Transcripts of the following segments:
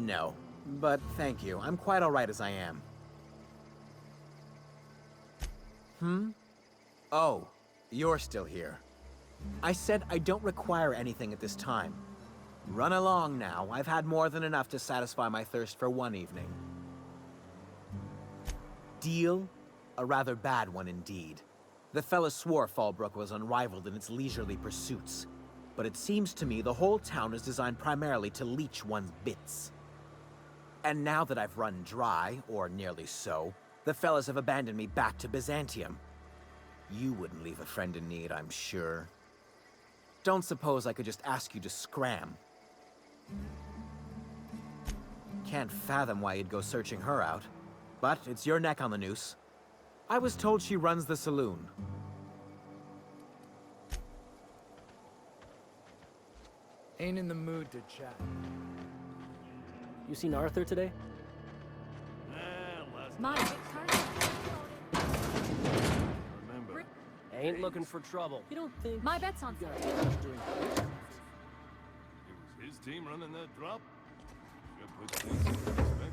No, but thank you. I'm quite alright as I am. Oh, you're still here. I said I don't require anything at this time. Run along now. I've had more than enough to satisfy my thirst for one evening. Deal? A rather bad one indeed. The fella swore Fallbrook was unrivaled in its leisurely pursuits. But it seems to me the whole town is designed primarily to leech one's bits. And now that I've run dry, or nearly so, the fellas have abandoned me back to Byzantium. You wouldn't leave a friend in need, I'm sure. Don't suppose I could just ask you to scram. Can't fathom why you'd go searching her out. But it's your neck on the noose. I was told she runs the saloon. Ain't in the mood to chat. You seen Arthur today? My Remember, Ain't looking for trouble. You don't think... My bet's on got Phil. too much during it was his team running that drop. Should put things in perspective.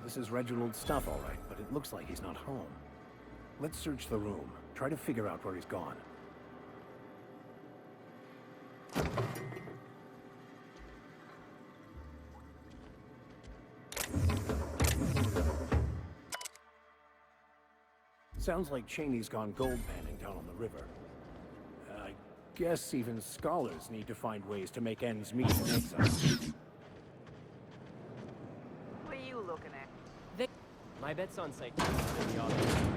This is Reginald's stuff, all right, but it looks like he's not home. Let's search the room. Try to figure out where he's gone. Sounds like Cheney's gone gold panning down on the river. I guess even scholars need to find ways to make ends meet in exile. What are you looking at? My bet's on citation for the obvious places.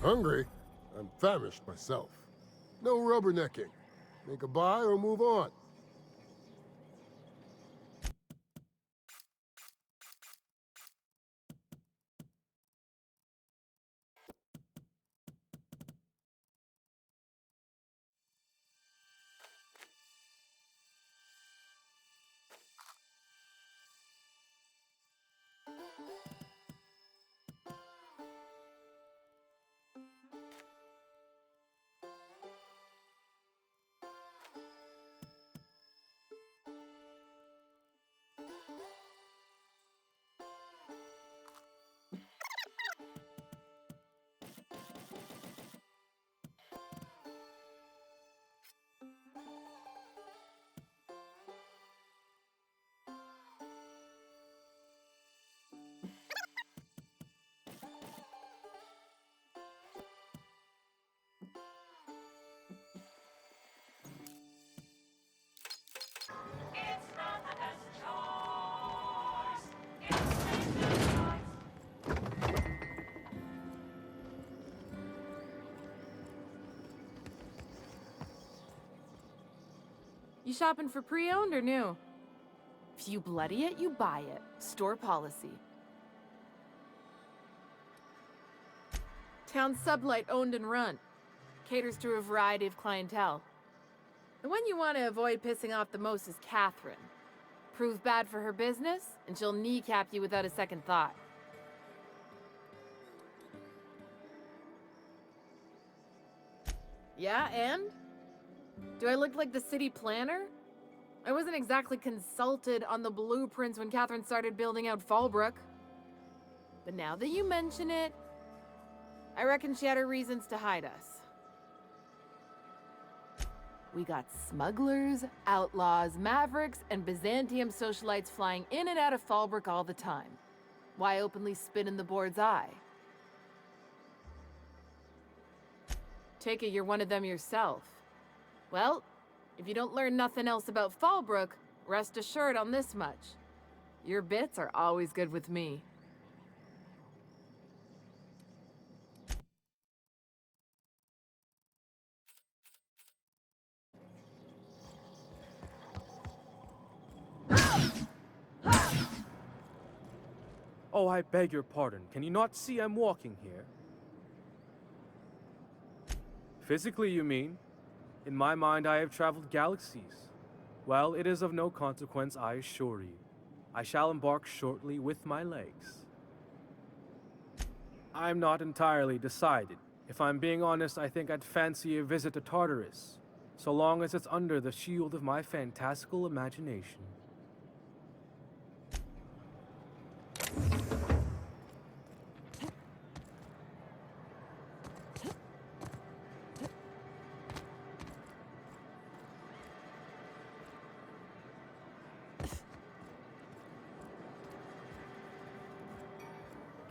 Hungry? I'm famished myself. No rubbernecking. Make a buy or move on. You shopping for pre-owned or new? If you bloody it, you buy it. Store policy. Town Sublight owned and run. Caters to a variety of clientele. The one you want to avoid pissing off the most is Catherine. Prove bad for her business, and she'll kneecap you without a second thought. Yeah, and? Do I look like the city planner? I wasn't exactly consulted on the blueprints when Catherine started building out Fallbrook. But now that you mention it, I reckon she had her reasons to hide us. We got smugglers, outlaws, mavericks, and Byzantium socialites flying in and out of Fallbrook all the time. Why openly spit in the board's eye? Take it you're one of them yourself. Well, if you don't learn nothing else about Fallbrook, rest assured on this much. Your bits are always good with me. Oh, I beg your pardon. Can you not see I'm walking here? Physically, you mean? In my mind, I have traveled galaxies. Well, it is of no consequence, I assure you. I shall embark shortly with my legs. I'm not entirely decided. If I'm being honest, I think I'd fancy a visit to Tartarus, so long as it's under the shield of my fantastical imagination.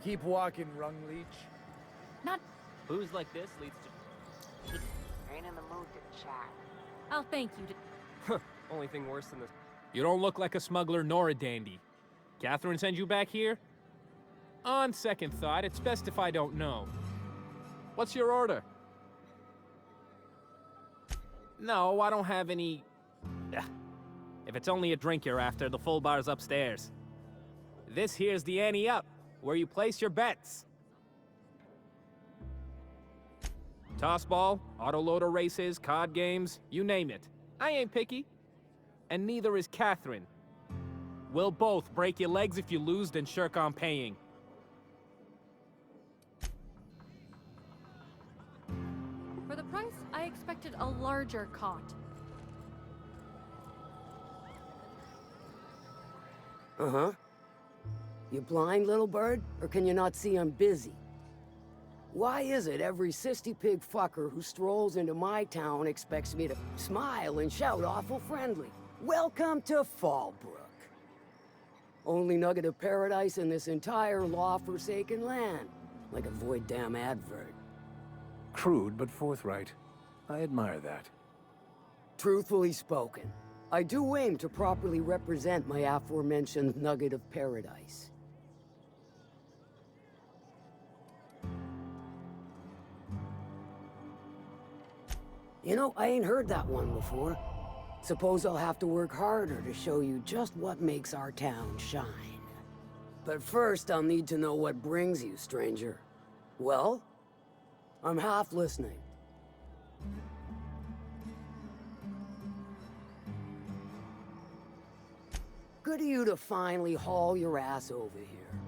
Keep walking, Rung Leech. Not. Booze like this leads to... Ain't in the mood to chat. I'll thank you. Only thing worse than this. You don't look like a smuggler nor a dandy. Catherine sends you back here? On second thought, it's best if I don't know. What's your order? No, I don't have any... Ugh. If it's only a drink you're after, the full bar's upstairs. This here's the ante up, where you place your bets. Tossball, autoloader races, card games, you name it. I ain't picky. And neither is Catherine. We'll both break your legs if you lose, then shirk on paying. For the price, I expected a larger cot. Uh-huh. You blind, little bird? Or can you not see I'm busy? Why is it every sissy pig fucker who strolls into my town expects me to smile and shout awful friendly? Welcome to Fallbrook. Only nugget of paradise in this entire law-forsaken land. Like a void damn advert. Crude but forthright. I admire that. Truthfully spoken, I do aim to properly represent my aforementioned nugget of paradise. You know, I ain't heard that one before. Suppose I'll have to work harder to show you just what makes our town shine. But first, I'll need to know what brings you, stranger. Well? I'm half listening. Good of you to finally haul your ass over here.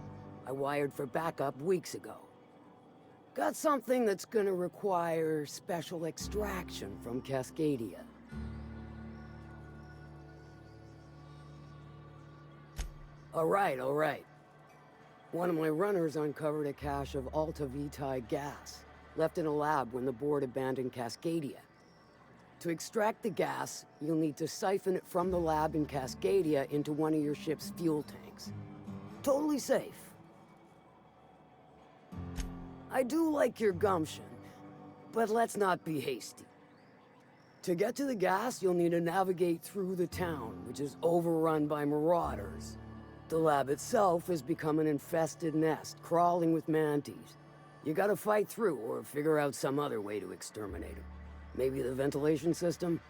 I wired for backup weeks ago. Got something that's gonna require special extraction from Cascadia. All right. One of my runners uncovered a cache of Alta Vitae gas, left in a lab when the board abandoned Cascadia. To extract the gas, you'll need to siphon it from the lab in Cascadia into one of your ship's fuel tanks. Totally safe. I do like your gumption, but let's not be hasty. To get to the gas, you'll need to navigate through the town, which is overrun by marauders. The lab itself has become an infested nest, crawling with mantis. You gotta fight through or figure out some other way to exterminate them. Maybe the ventilation system?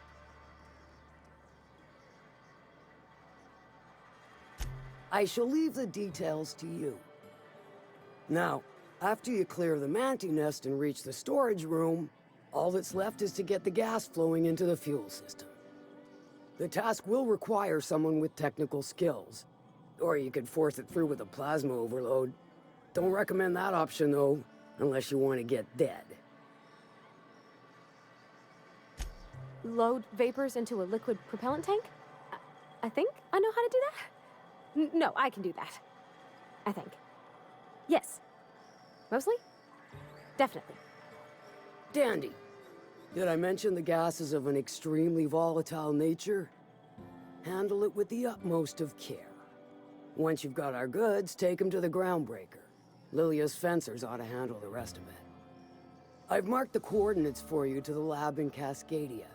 I shall leave the details to you. Now, after you clear the mantis nest and reach the storage room, all that's left is to get the gas flowing into the fuel system. The task will require someone with technical skills. Or you could force it through with a plasma overload. Don't recommend that option, though, unless you want to get dead. Load vapors into a liquid propellant tank? I think I know how to do that. No, I can do that. I think. Yes. Mostly? Definitely. Dandy. Did I mention the gas is of an extremely volatile nature? Handle it with the utmost of care. Once you've got our goods, take them to the groundbreaker. Lilia's fencers ought to handle the rest of it. I've marked the coordinates for you to the lab in Cascadia.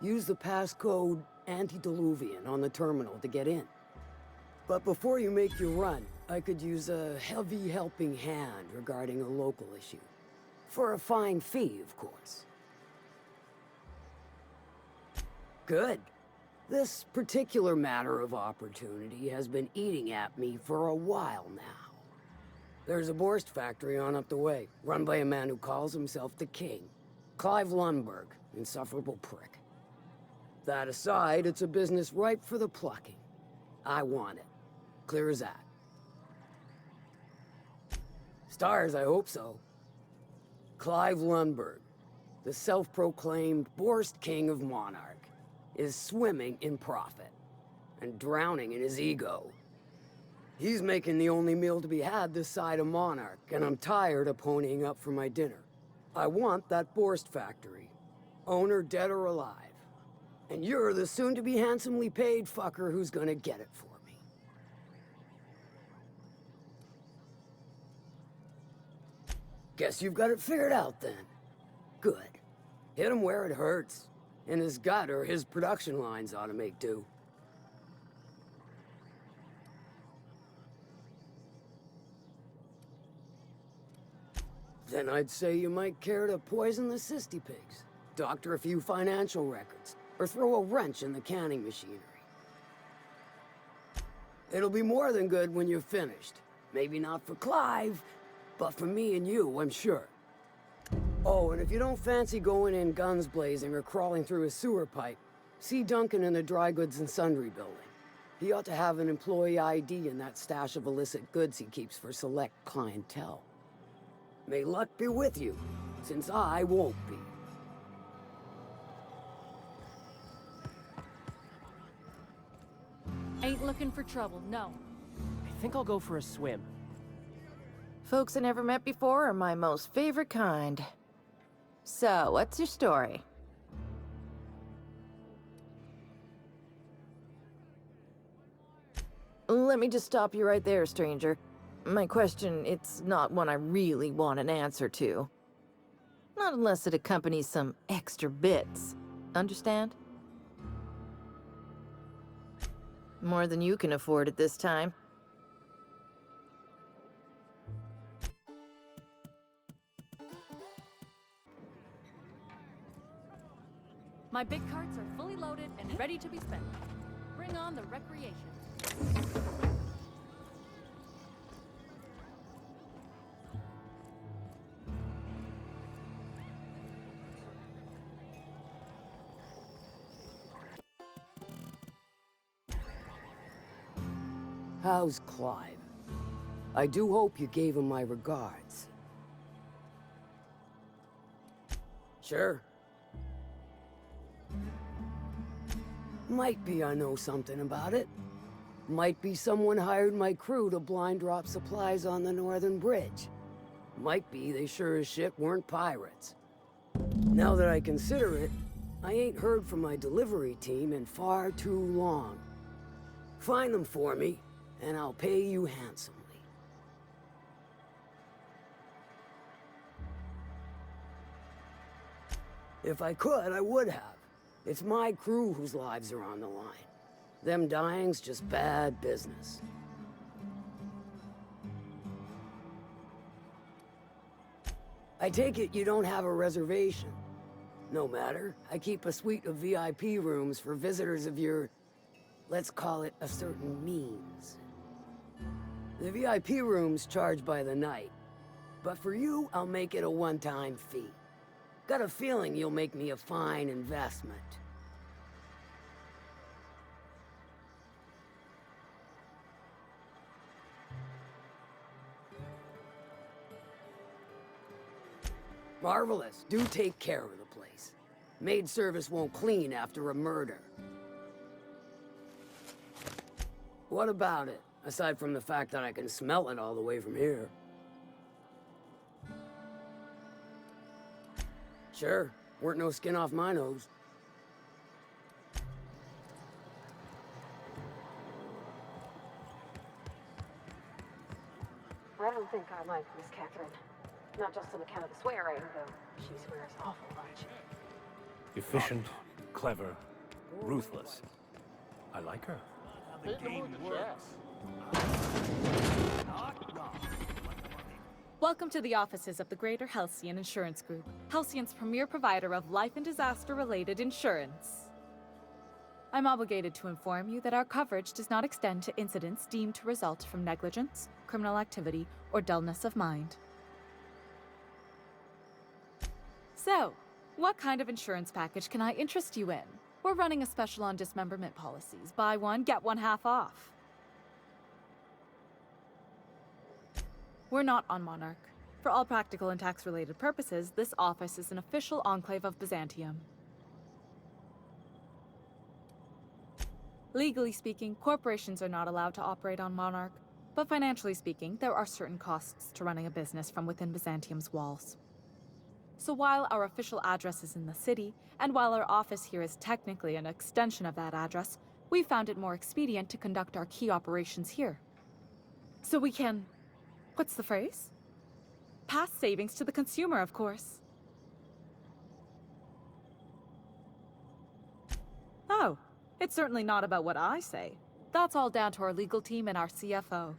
Use the passcode Antediluvian on the terminal to get in. But before you make your run, I could use a heavy helping hand regarding a local issue. For a fine fee, of course. Good. This particular matter of opportunity has been eating at me for a while now. There's a Borst factory on up the way, run by a man who calls himself the King. Clive Lundberg, insufferable prick. That aside, it's a business ripe for the plucking. I want it. Clear as that. Stars, I hope so. Clive Lundberg, the self-proclaimed Borst King of Monarch, is swimming in profit and drowning in his ego. He's making the only meal to be had this side of Monarch, and I'm tired of ponying up for my dinner. I want that Borst factory, owner dead or alive. And you're the soon-to-be handsomely paid fucker who's gonna get it for me. Guess you've got it figured out then. Good. Hit him where it hurts. In his gut or his production lines ought to make do. Then I'd say you might care to poison the cysty pigs, doctor a few financial records, or throw a wrench in the canning machinery. It'll be more than good when you're finished. Maybe not for Clive, but for me and you, I'm sure. Oh, and if you don't fancy going in guns blazing or crawling through a sewer pipe, see Duncan in the dry goods and sundry building. He ought to have an employee ID in that stash of illicit goods he keeps for select clientele. May luck be with you, since I won't be. Ain't looking for trouble, no. I think I'll go for a swim. Folks I never met before are my most favorite kind. So, what's your story? Let me just stop you right there, stranger. My question, it's not one I really want an answer to. Not unless it accompanies some extra bits. Understand? More than you can afford at this time. My big carts are fully loaded and ready to be spent. Bring on the recreation. How's Clive? I do hope you gave him my regards. Sure. Might be I know something about it. Might be someone hired my crew to blind drop supplies on the Northern Bridge. Might be they sure as shit weren't pirates. Now that I consider it, I ain't heard from my delivery team in far too long. Find them for me, and I'll pay you handsomely. If I could, I would have. It's my crew whose lives are on the line. Them dying's just bad business. I take it you don't have a reservation. No matter, I keep a suite of VIP rooms for visitors of your, let's call it a certain means. The VIP rooms charge by the night, but for you, I'll make it a one-time fee. Got a feeling you'll make me a fine investment. Marvelous. Do take care of the place. Maid service won't clean after a murder. What about it, aside from the fact that I can smell it all the way from here? Sure, weren't no skin off my nose. I don't think I like Miss Catherine. Not just on account of the swearing, though she swears an awful bunch. Efficient, clever, ruthless. I like her. The game works. Welcome to the offices of the Greater Halcyon Insurance Group, Halcyon's premier provider of life and disaster-related insurance. I'm obligated to inform you that our coverage does not extend to incidents deemed to result from negligence, criminal activity, or dullness of mind. So, what kind of insurance package can I interest you in? We're running a special on dismemberment policies. Buy one, get one half off. We're not on Monarch. For all practical and tax-related purposes, this office is an official enclave of Byzantium. Legally speaking, corporations are not allowed to operate on Monarch, but financially speaking, there are certain costs to running a business from within Byzantium's walls. So while our official address is in the city, and while our office here is technically an extension of that address, we found it more expedient to conduct our key operations here. So we can... what's the phrase? Pass savings to the consumer, of course. Oh, it's certainly not about what I say. That's all down to our legal team and our CFO.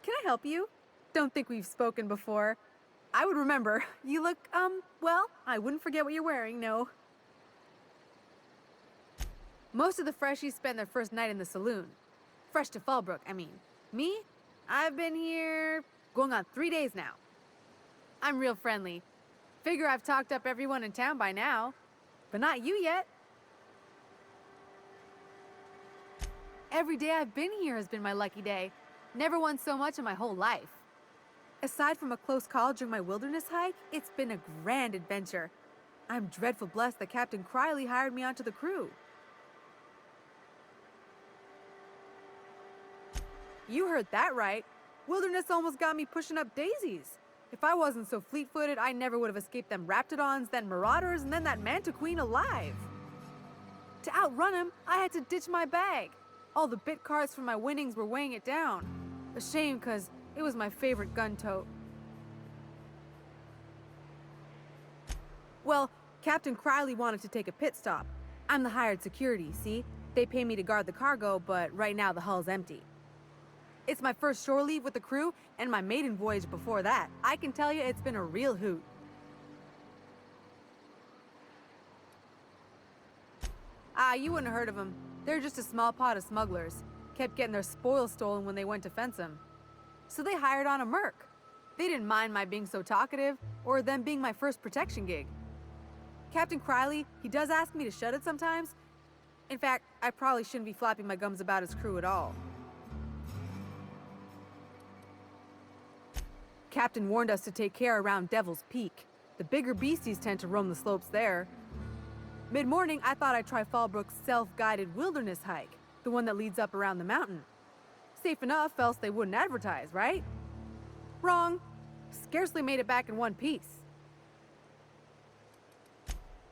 Can I help you? Don't think we've spoken before. I would remember. You look, well, I wouldn't forget what you're wearing, no. Most of the freshies spend their first night in the saloon. Fresh to Fallbrook, I mean. Me? I've been here going on 3 days now. I'm real friendly. Figure I've talked up everyone in town by now. But not you yet. Every day I've been here has been my lucky day. Never won so much in my whole life. Aside from a close call during my wilderness hike, it's been a grand adventure. I'm dreadful blessed that Captain Criley hired me onto the crew. You heard that right. Wilderness almost got me pushing up daisies. If I wasn't so fleet-footed, I never would have escaped them Raptidons, then Marauders, and then that Mantiqueen alive. To outrun him, I had to ditch my bag. All the bit cards from my winnings were weighing it down. A shame, cause it was my favorite gun tote. Well, Captain Criley wanted to take a pit stop. I'm the hired security, see? They pay me to guard the cargo, but right now the hull's empty. It's my first shore leave with the crew, and my maiden voyage before that. I can tell you it's been a real hoot. You wouldn't have heard of them. They're just a small pot of smugglers. Kept getting their spoils stolen when they went to fence them. So they hired on a merc. They didn't mind my being so talkative, or them being my first protection gig. Captain Criley, he does ask me to shut it sometimes. In fact, I probably shouldn't be flapping my gums about his crew at all. Captain warned us to take care around Devil's Peak. The bigger beasties tend to roam the slopes there. Mid-morning, I thought I'd try Fallbrook's self-guided wilderness hike, the one that leads up around the mountain. Safe enough, else they wouldn't advertise, right? Wrong. Scarcely made it back in one piece.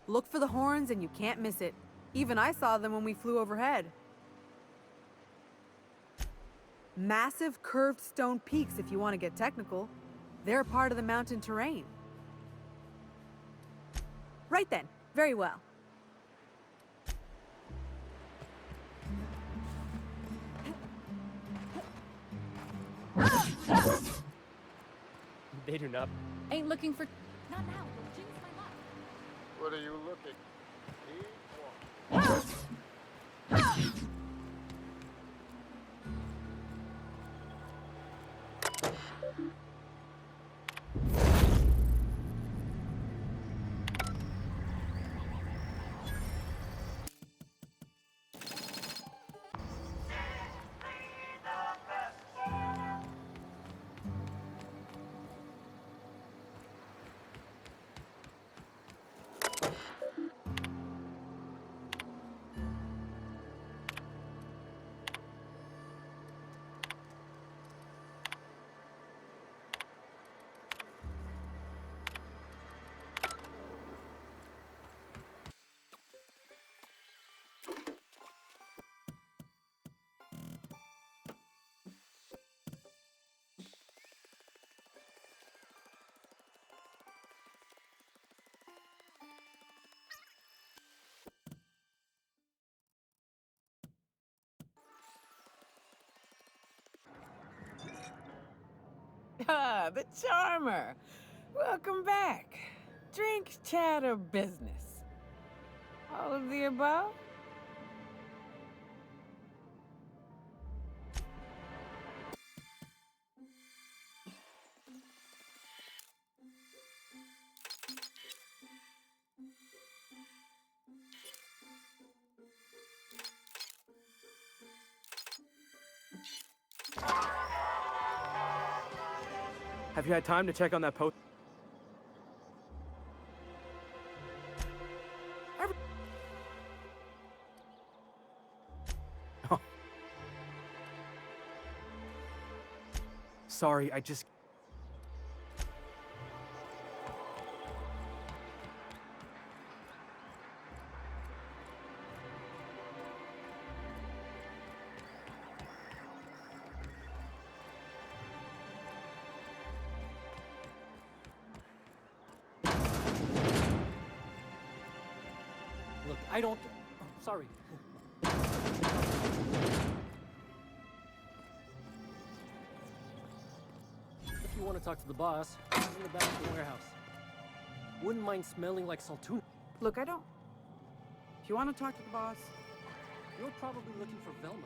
Look for the horns and you can't miss it. Even I saw them when we flew overhead. Massive curved stone peaks if you want to get technical. They're part of the mountain terrain. Right then. Very well. They do not. Ain't looking for... Not now. You'll jinx my luck. What are you looking? The Charmer. Welcome back. Drink, chat, or business? All of the above? Have you had time to check on that post? Oh. Sorry, I just... Look, I don't... Oh, sorry. If you want to talk to the boss, he's in the back of the warehouse. Wouldn't mind smelling like Saltuna. Look, I don't... If you want to talk to the boss... You're probably looking for Velma.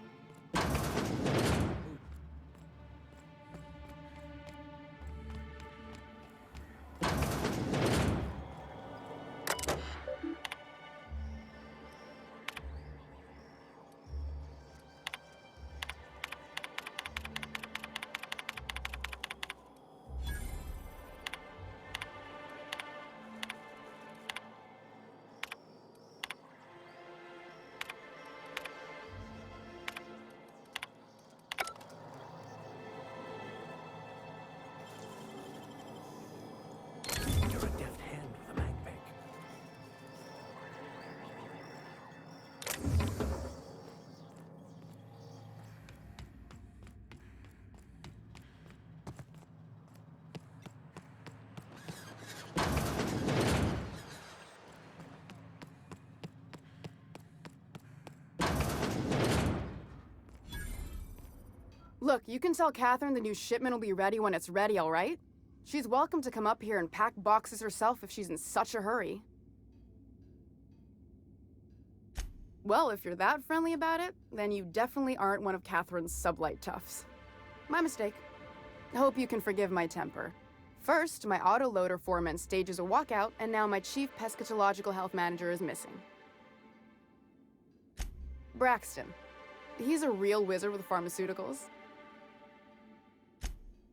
You're a deft hand with a mag pick. Look, you can tell Catherine the new shipment will be ready when it's ready, all right? She's welcome to come up here and pack boxes herself if she's in such a hurry. Well, if you're that friendly about it, then you definitely aren't one of Catherine's sublight toughs. My mistake. Hope you can forgive my temper. First, my autoloader foreman stages a walkout, and now my chief pescatological health manager is missing. Braxton. He's a real wizard with pharmaceuticals.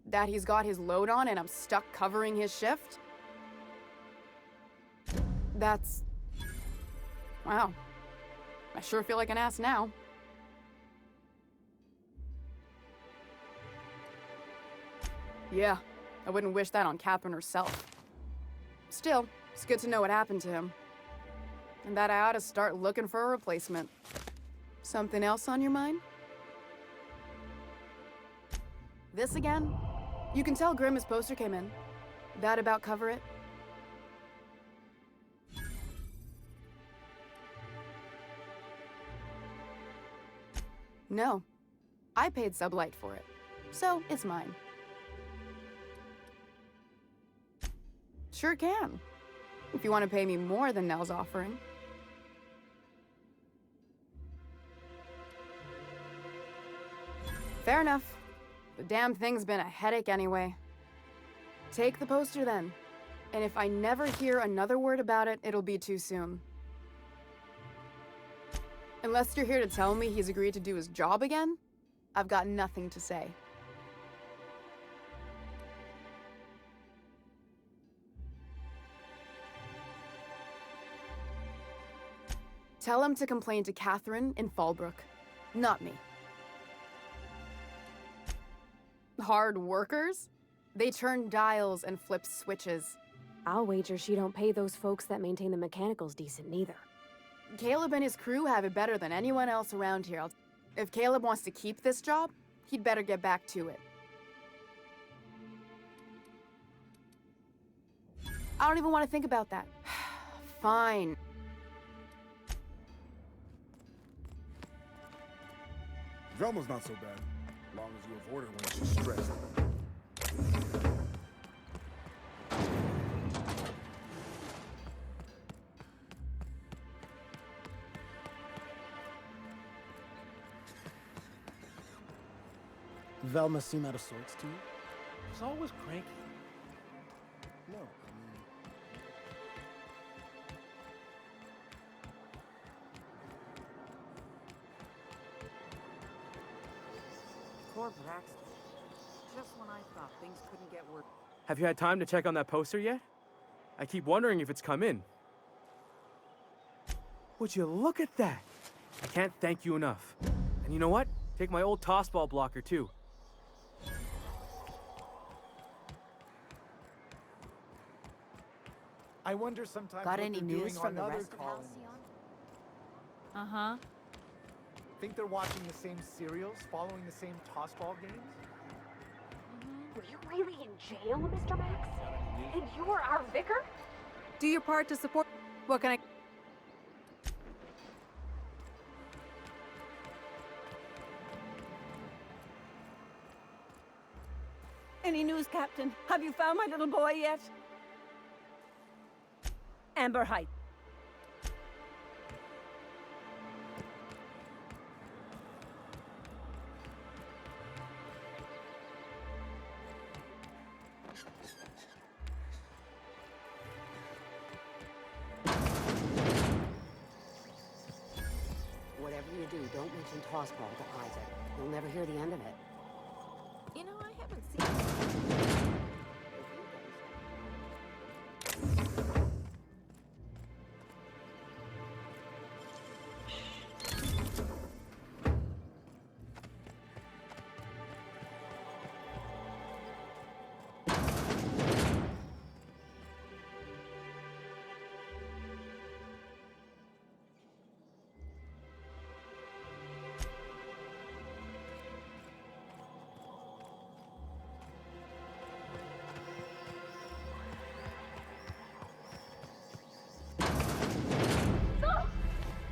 That he's got his load on and I'm stuck covering his shift? That's... Wow. I sure feel like an ass now. Yeah, I wouldn't wish that on Catherine herself. Still, it's good to know what happened to him. And that I ought to start looking for a replacement. Something else on your mind? This again? You can tell Grima's poster came in. That about cover it? No. I paid Sublight for it. So, it's mine. Sure can. If you want to pay me more than Nell's offering. Fair enough. The damn thing's been a headache anyway. Take the poster then. And if I never hear another word about it, it'll be too soon. Unless you're here to tell me he's agreed to do his job again, I've got nothing to say. Tell him to complain to Catherine in Fallbrook, not me. Hard workers? They turn dials and flip switches. I'll wager she don't pay those folks that maintain the mechanicals decent neither. Caleb and his crew have it better than anyone else around here. If Caleb wants to keep this job, he'd better get back to it. I don't even want to think about that. Fine. Velma's not so bad, as long as you avoid her when she's stressed. Velma seem out of sorts to you? She's always cranky. No, Poor Braxton. Just when I thought things couldn't get worse. Have you had time to check on that poster yet? I keep wondering if it's come in. Would you look at that? I can't thank you enough. And you know what? Take my old tossball blocker too. I wonder sometimes Got what any they're news doing from on the other rest of colonies. Halcyon? Uh-huh. Think they're watching the same serials, following the same tossball games? Were you really in jail, Mr. Max? And you were our vicar? Do your part to support. What can I? Any news, Captain? Have you found my little boy yet? Amber Heights. Whatever you do, don't mention tossball to Isaac. You'll never hear the end of it. You know, I haven't seen.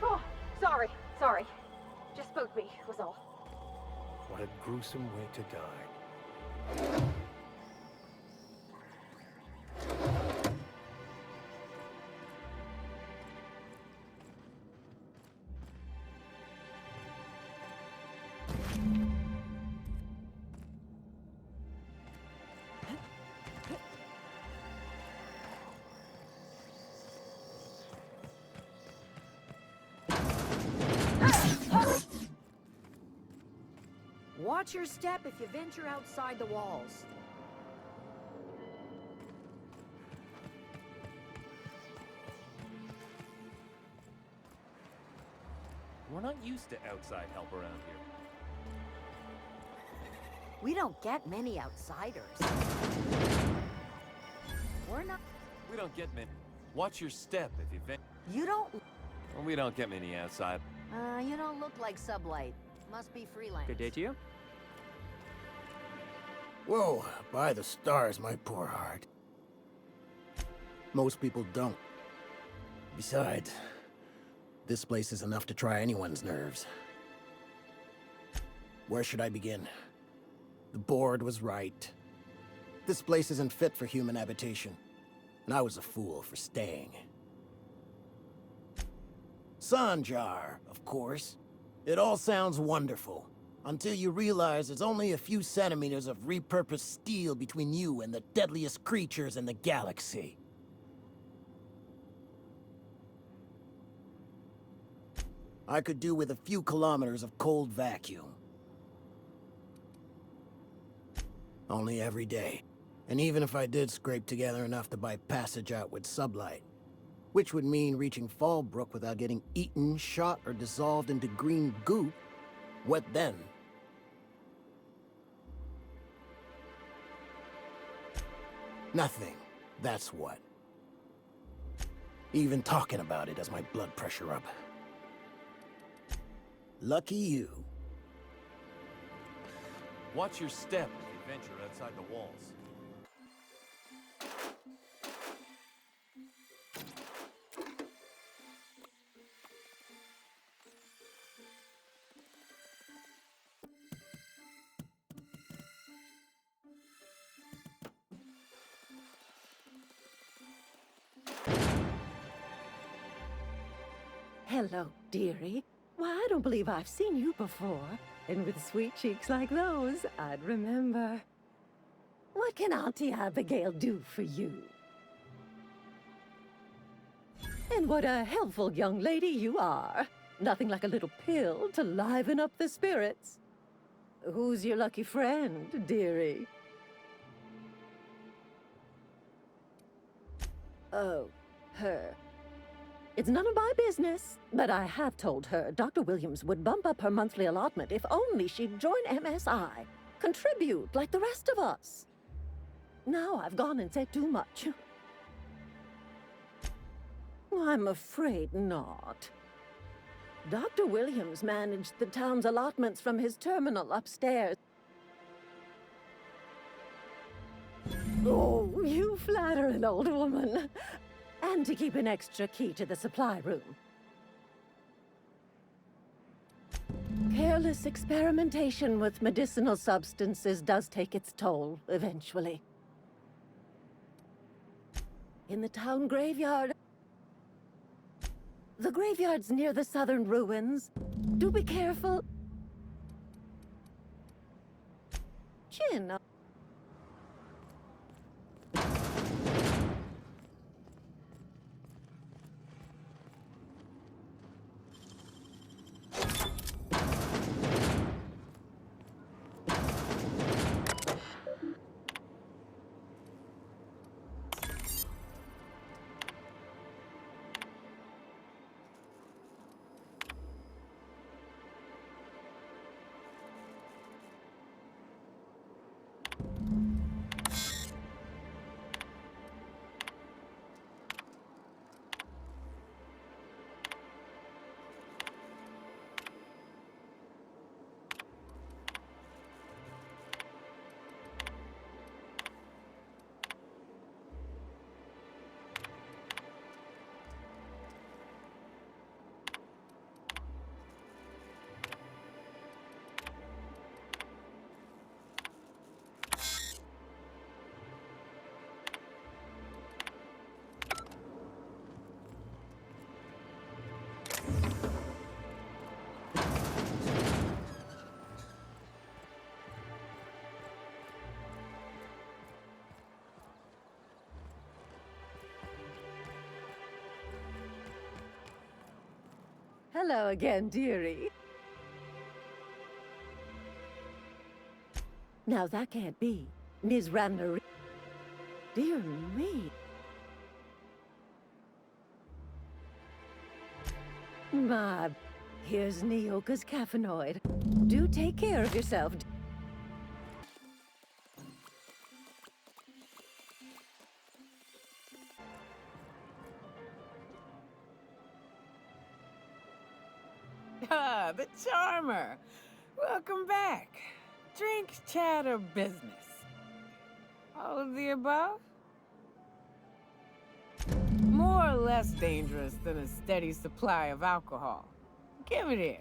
Oh, sorry. Just spooked me, was all. What a gruesome way to die. Watch your step if you venture outside the walls. We're not used to outside help around here. We don't get many outsiders. We're not. We don't get many. Watch your step if you vent. You don't. Well, we don't get many outside. You don't look like Sublight. Must be freelance. Good day to you. Whoa, by the stars, my poor heart. Most people don't. Besides, this place is enough to try anyone's nerves. Where should I begin? The board was right. This place isn't fit for human habitation, and I was a fool for staying. Sanjar, of course. It all sounds wonderful, until you realize there's only a few centimeters of repurposed steel between you and the deadliest creatures in the galaxy. I could do with a few kilometers of cold vacuum. Only every day. And even if I did scrape together enough to buy passage out with Sublight, which would mean reaching Fallbrook without getting eaten, shot, or dissolved into green goop, what then? Nothing, that's what. Even talking about it has my blood pressure up. Lucky you. Watch your step if you venture outside the walls. Hello, dearie. Why, I don't believe I've seen you before. And with sweet cheeks like those, I'd remember. What can Auntie Abigail do for you? And what a helpful young lady you are. Nothing like a little pill to liven up the spirits. Who's your lucky friend, dearie? Oh, her. It's none of my business, but I have told her Dr. Williams would bump up her monthly allotment if only she'd join MSI. Contribute like the rest of us. Now I've gone and said too much. I'm afraid not. Dr. Williams managed the town's allotments from his terminal upstairs. Oh, you flatter an old woman. And to keep an extra key to the supply room. Careless experimentation with medicinal substances does take its toll, eventually. In the town graveyard. The graveyard's near the southern ruins. Do be careful. Chin up. Hello again, dearie. Now that can't be. Ms. Ramner. Dear me. Ma, here's Nyoka's caffeinoid. Do take care of yourself. Ah, the Charmer. Welcome back. Drink, chat, or business? All of the above? More or less dangerous than a steady supply of alcohol. Give it here.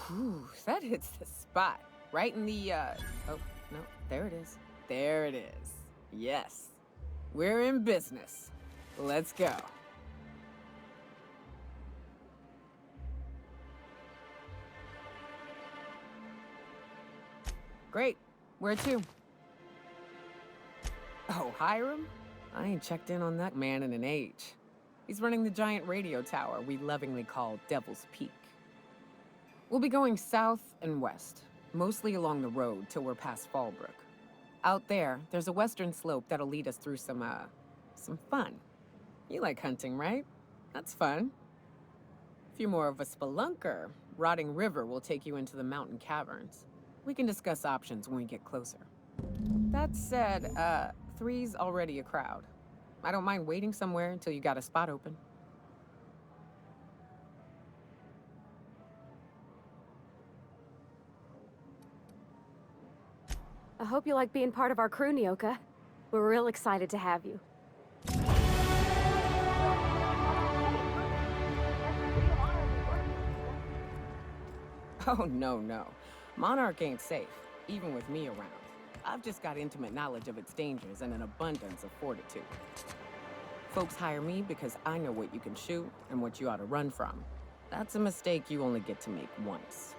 Whew, that hits the spot. Right in the, oh, no, there it is. There it is. Yes. We're in business. Let's go. Great. Where to? Oh, Hiram? I ain't checked in on that man in an age. He's running the giant radio tower we lovingly call Devil's Peak. We'll be going south and west, mostly along the road till we're past Fallbrook. Out there's a western slope that'll lead us through some fun. You like hunting, right? That's fun. If you're more of a spelunker, Rotting River will take you into the mountain caverns. We can discuss options when we get closer. That said, 3's already a crowd. I don't mind waiting somewhere until you got a spot open. I hope you like being part of our crew, Nyoka. We're real excited to have you. Oh, no. Monarch ain't safe, even with me around. I've just got intimate knowledge of its dangers and an abundance of fortitude. Folks hire me because I know what you can shoot and what you ought to run from. That's a mistake you only get to make once.